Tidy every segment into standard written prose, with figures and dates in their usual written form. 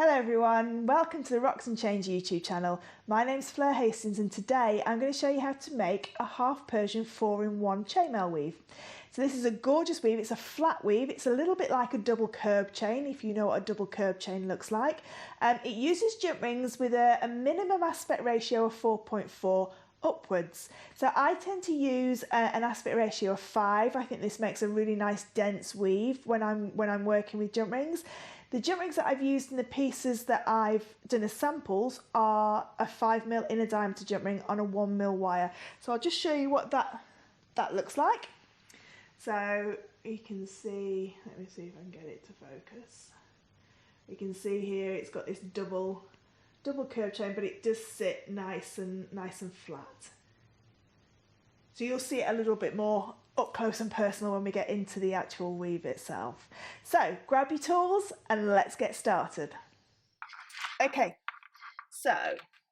Hello everyone, welcome to the Rocks and Change YouTube channel. My name's Fleur Hastings and today I'm going to show you how to make a half Persian 4-in-1 chainmail weave. So this is a gorgeous weave, it's a flat weave, it's a little bit like a double curb chain if you know what a double curb chain looks like. It uses jump rings with a minimum aspect ratio of 4.4 upwards. So I tend to use an aspect ratio of 5. I think this makes a really nice dense weave when I'm working with jump rings. The jump rings that I've used in the pieces that I've done as samples are a 5mm inner diameter jump ring on a 1mm wire. So I'll just show you what that looks like. So you can see, let me see if I can get it to focus. You can see here it's got this double curve chain, but it does sit nice and flat. So you'll see it a little bit more up close and personal when we get into the actual weave itself. So grab your tools and let's get started. Okay, so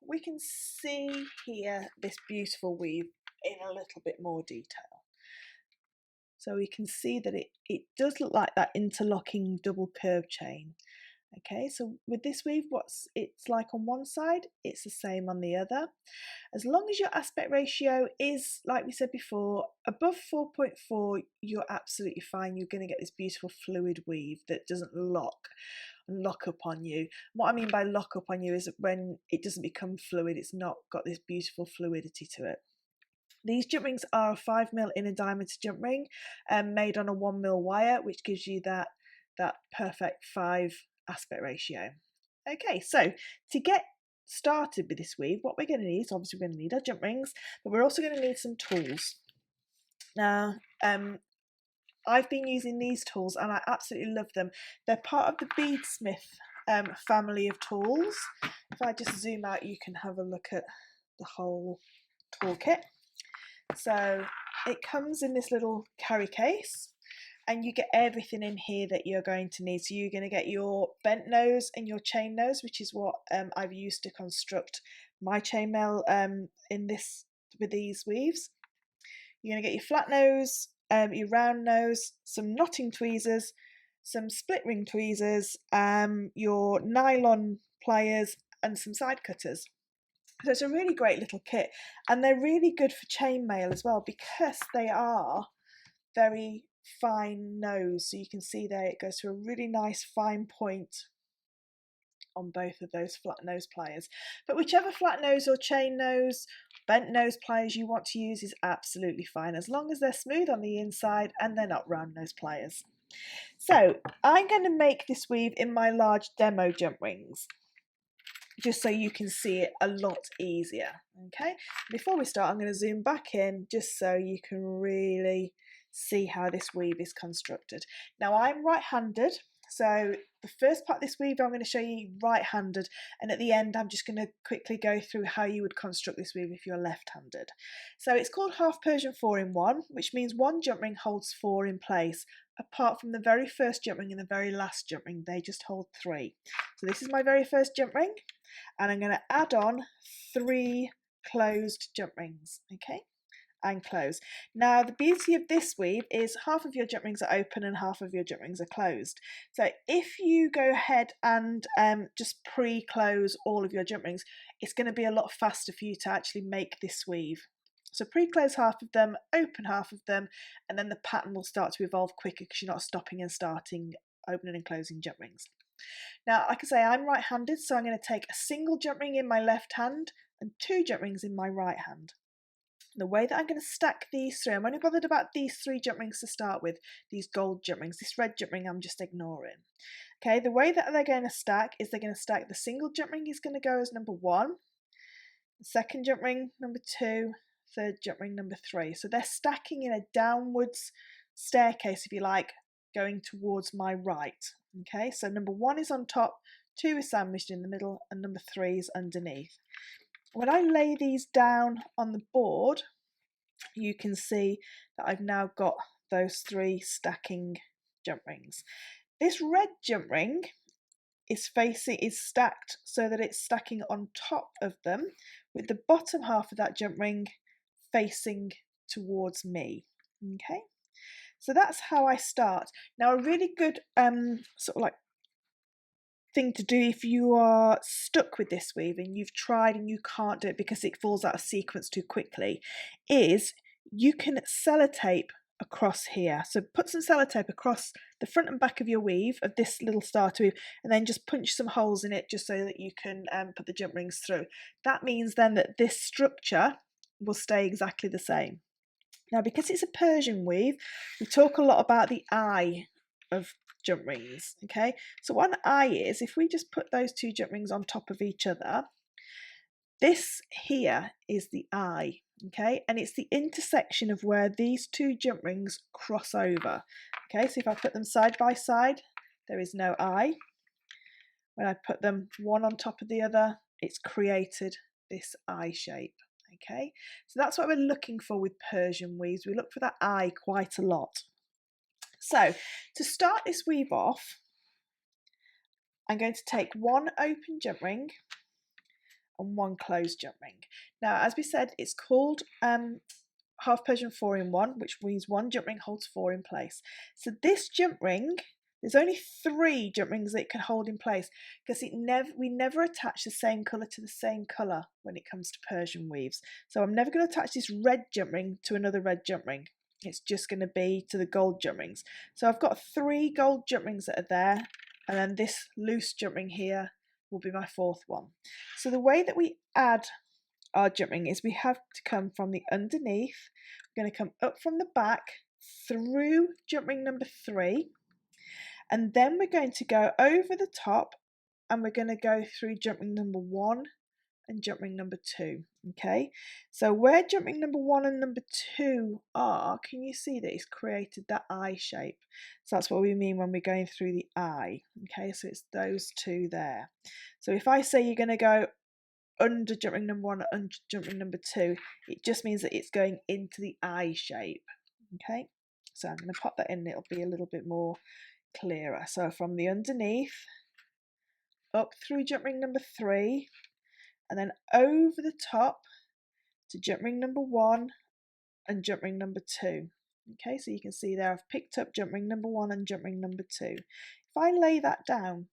we can see here this beautiful weave in a little bit more detail. So we can see that it does look like that interlocking double curve chain. Okay, so with this weave, it's like on one side, it's the same on the other. As long as your aspect ratio is, like we said before, above 4.4, you're absolutely fine. You're going to get this beautiful fluid weave that doesn't lock up on you. What I mean by lock up on you is when it doesn't become fluid, it's not got this beautiful fluidity to it. These jump rings are a 5mm inner diameter jump ring made on a 1mm wire, which gives you that perfect 5 aspect ratio. Okay, so to get started with this weave, what we're going to need is obviously we're going to need our jump rings, but we're also going to need some tools. Now, I've been using these tools and I absolutely love them. They're part of the Beadsmith family of tools. If I just zoom out, you can have a look at the whole toolkit. So it comes in this little carry case and you get everything in here that you're going to need. So you're going to get your bent nose and your chain nose, which is what I've used to construct my chainmail with these weaves. You're going to get your flat nose, your round nose, some knotting tweezers, some split ring tweezers, your nylon pliers and some side cutters. So it's a really great little kit, and they're really good for chainmail as well because they are very fine nose. So you can see there it goes to a really nice fine point on both of those flat nose pliers. But whichever flat nose or chain nose, bent nose pliers you want to use is absolutely fine as long as they're smooth on the inside and they're not round nose pliers. So I'm going to make this weave in my large demo jump rings, just so you can see it a lot easier. Okay, before we start, I'm going to zoom back in just so you can really see how this weave is constructed. Now I'm right-handed, so the first part of this weave I'm going to show you right-handed, and at the end I'm just going to quickly go through how you would construct this weave if you're left-handed. So it's called Half Persian 4-in-1, which means one jump ring holds 4 in place, apart from the very first jump ring and the very last jump ring, they just hold 3. So this is my very first jump ring, and I'm going to add on 3 closed jump rings, okay, and close. Now the beauty of this weave is half of your jump rings are open and half of your jump rings are closed. So if you go ahead and just pre-close all of your jump rings, it's going to be a lot faster for you to actually make this weave. So pre-close half of them, open half of them, and then the pattern will start to evolve quicker because you're not stopping and starting, opening and closing jump rings. Now, like I say, I'm right-handed, so I'm going to take a single jump ring in my left hand and 2 jump rings in my right hand. The way that I'm going to stack these 3, I'm only bothered about these 3 jump rings to start with, these gold jump rings. This red jump ring I'm just ignoring. Okay, the way that they're going to stack is they're going to stack, the single jump ring is going to go as number 1, the second jump ring number 2, third jump ring number 3. So they're stacking in a downwards staircase, if you like, going towards my right. Okay, so number 1 is on top, 2 is sandwiched in the middle, and number 3 is underneath. When I lay these down on the board, you can see that I've now got those 3 stacking jump rings. This red jump ring is stacked so that it's stacking on top of them, with the bottom half of that jump ring facing towards me. Okay, so that's how I start. Now a really good sort of like thing to do if you are stuck with this weave and you've tried and you can't do it because it falls out of sequence too quickly, is you can sellotape across here. So put some sellotape across the front and back of your weave, of this little starter weave, and then just punch some holes in it just so that you can put the jump rings through. That means then that this structure will stay exactly the same. Now, because it's a Persian weave, we talk a lot about the eye of jump rings, okay? So what an eye is, if we just put those two jump rings on top of each other, this here is the eye, okay? And it's the intersection of where these two jump rings cross over, okay? So if I put them side by side, there is no eye. When I put them one on top of the other, it's created this eye shape, okay? So that's what we're looking for with Persian weaves. We look for that eye quite a lot. So to start this weave off, I'm going to take one open jump ring and one closed jump ring. Now, as we said, it's called Half Persian 4-in-1, which means one jump ring holds 4 in place. So this jump ring, there's only 3 jump rings that it can hold in place because we never attach the same colour to the same colour when it comes to Persian weaves. So I'm never going to attach this red jump ring to another red jump ring. It's just going to be to the gold jump rings. So I've got 3 gold jump rings that are there, and then this loose jump ring here will be my 4th one. So the way that we add our jump ring is we have to come from the underneath. We're going to come up from the back through jump ring number 3, and then we're going to go over the top and we're going to go through jump ring number 1 and jump ring number 2. Okay, so where jump ring number 1 and number 2 are, can you see that it's created that eye shape? So that's what we mean when we're going through the eye. Okay, so it's those 2 there. So if I say you're going to go under jump ring number 1 and under jump ring number 2, it just means that it's going into the eye shape. Okay, so I'm going to pop that in, it'll be a little bit more clearer. So from the underneath up through jump ring number 3, and then over the top to jump ring number 1 and jump ring number 2. Okay, so you can see there I've picked up jump ring number 1 and jump ring number 2. If I lay that down,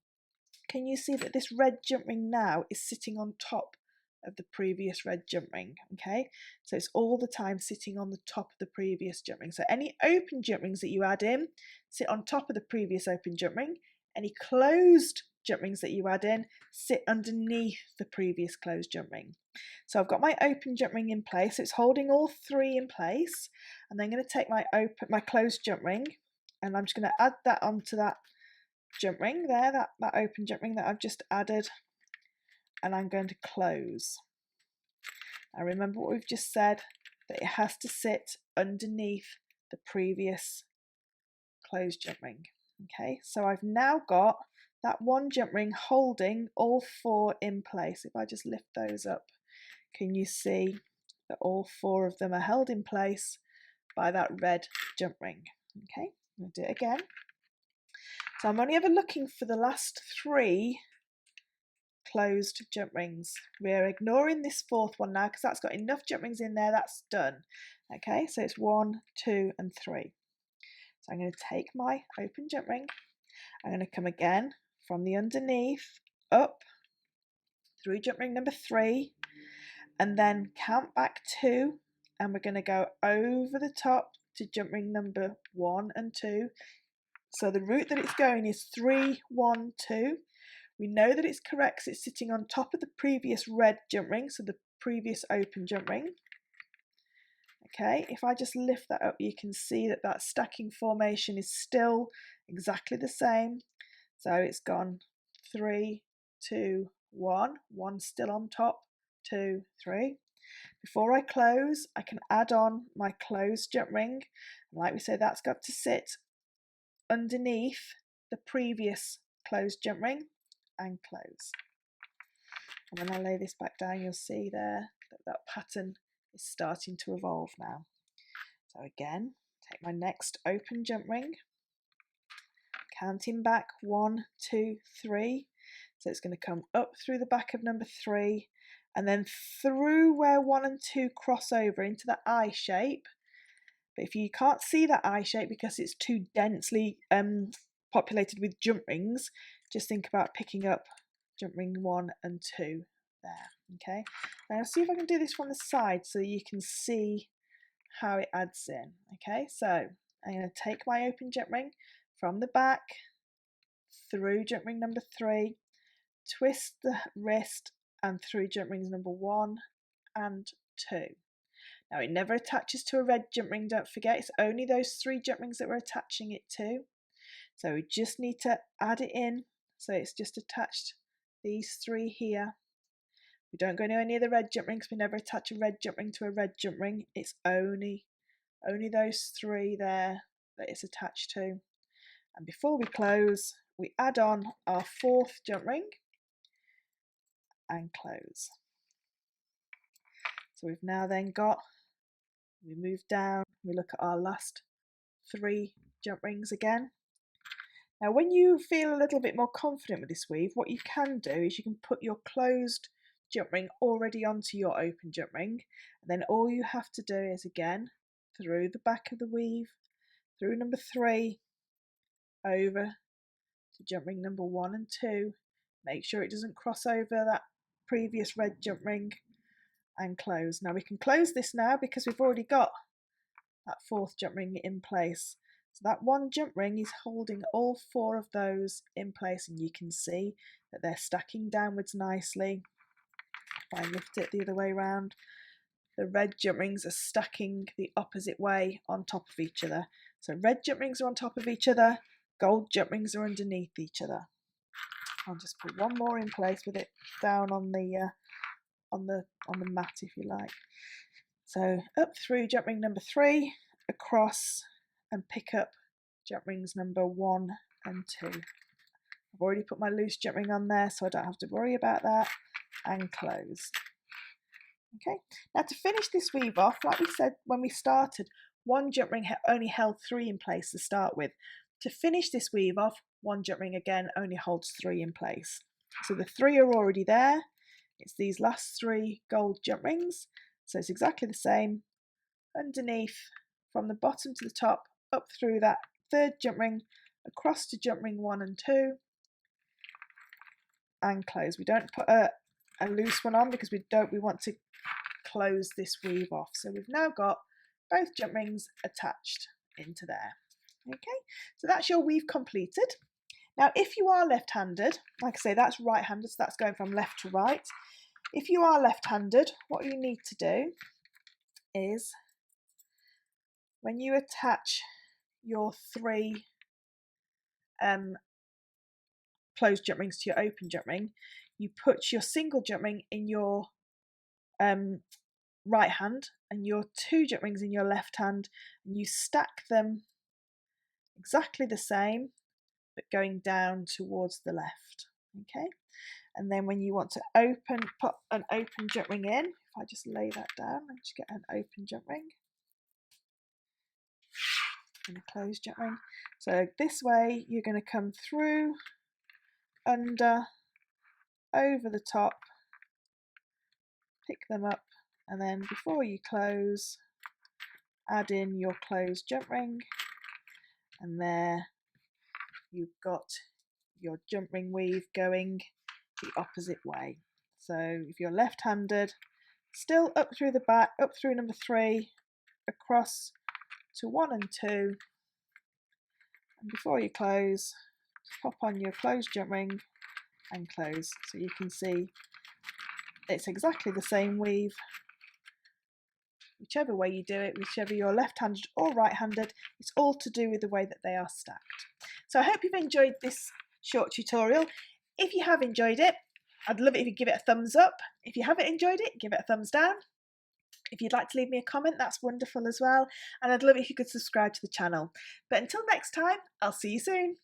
can you see that this red jump ring now is sitting on top of the previous red jump ring? Okay, so it's all the time sitting on the top of the previous jump ring. So any open jump rings that you add in sit on top of the previous open jump ring. Any closed jump rings that you add in sit underneath the previous closed jump ring. So I've got my open jump ring in place, so it's holding all 3 in place, and then I'm going to take my closed jump ring, and I'm just going to add that onto that jump ring there, that open jump ring that I've just added, and I'm going to close. Now remember what we've just said, that it has to sit underneath the previous closed jump ring. Okay, so I've now got that one jump ring holding all 4 in place. If I just lift those up, can you see that all 4 of them are held in place by that red jump ring? Okay, I'm going to do it again. So I'm only ever looking for the last 3 closed jump rings. We're ignoring this 4th one now because that's got enough jump rings in there, that's done. Okay, so it's 1, 2 and 3. So I'm going to take my open jump ring, I'm going to come again from the underneath up through jump ring number 3, and then count back 2, and we're going to go over the top to jump ring number 1 and 2. So the route that it's going is 3, 1, 2. We know that it's correct because it's sitting on top of the previous red jump ring, so the previous open jump ring. Okay, if I just lift that up, you can see that that stacking formation is still exactly the same. So it's gone 3, 2, 1, 1 still on top, 2, 3. Before I close, I can add on my closed jump ring. Like we said, that's got to sit underneath the previous closed jump ring and close. And when I lay this back down, you'll see there that that pattern is starting to evolve now. So again, take my next open jump ring, counting back 1, 2, 3. So it's going to come up through the back of number 3 and then through where 1 and 2 cross over into the eye shape. But if you can't see that eye shape because it's too densely populated with jump rings, just think about picking up jump ring 1 and 2 there. Okay, now see if I can do this from the side so you can see how it adds in. Okay, so I'm going to take my open jump ring from the back through jump ring number 3, twist the wrist and through jump rings number 1 and 2. Now it never attaches to a red jump ring, don't forget, it's only those 3 jump rings that we're attaching it to. So we just need to add it in, so it's just attached these 3 here. We don't go near any of the red jump rings, we never attach a red jump ring to a red jump ring, it's only those 3 there that it's attached to. And before we close, we add on our 4th jump ring and close. So we've now then got, we move down, we look at our last 3 jump rings again. Now when you feel a little bit more confident with this weave, what you can do is you can put your closed jump ring already onto your open jump ring, and then all you have to do is again through the back of the weave, through number 3, over to jump ring number 1 and 2, make sure it doesn't cross over that previous red jump ring, and close. Now we can close this now because we've already got that 4th jump ring in place. So that 1 jump ring is holding all 4 of those in place, and you can see that they're stacking downwards nicely. If I lift it the other way around, the red jump rings are stacking the opposite way on top of each other. So red jump rings are on top of each other, gold jump rings are underneath each other. I'll just put 1 more in place with it down on the mat, if you like. So up through jump ring number 3, across and pick up jump rings number 1 and 2. I've already put my loose jump ring on there, so I don't have to worry about that, and close. Okay, now to finish this weave off, like we said when we started, 1 jump ring only held 3 in place to start with. To finish this weave off, 1 jump ring again only holds 3 in place. So the 3 are already there. It's these last 3 gold jump rings, so it's exactly the same. Underneath, from the bottom to the top, up through that 3rd jump ring, across to jump ring 1 and 2, and close. We don't put a loose one on because we want to close this weave off. So we've now got both jump rings attached into there. Okay, so that's your weave completed. Now if you are left-handed, like I say, that's right-handed, so that's going from left to right. If you are left-handed, what you need to do is, when you attach your 3 closed jump rings to your open jump ring, you put your single jump ring in your right hand and your 2 jump rings in your left hand, and you stack them exactly the same but going down towards the left. Okay, and then when you want to put an open jump ring in, if I just lay that down and just get an open jump ring and a closed jump ring. So this way you're going to come through, under, over the top, pick them up, and then before you close, add in your closed jump ring, and there you've got your jump ring weave going the opposite way. So if you're left-handed, still up through the back, up through number 3, across to 1 and 2, and before you close, pop on your closed jump ring and close. So you can see it's exactly the same weave, whichever way you do it, whichever you're left-handed or right-handed, it's all to do with the way that they are stacked. So I hope you've enjoyed this short tutorial. If you have enjoyed it, I'd love it if you give it a thumbs up. If you haven't enjoyed it, give it a thumbs down. If you'd like to leave me a comment, that's wonderful as well. And I'd love it if you could subscribe to the channel. But until next time, I'll see you soon.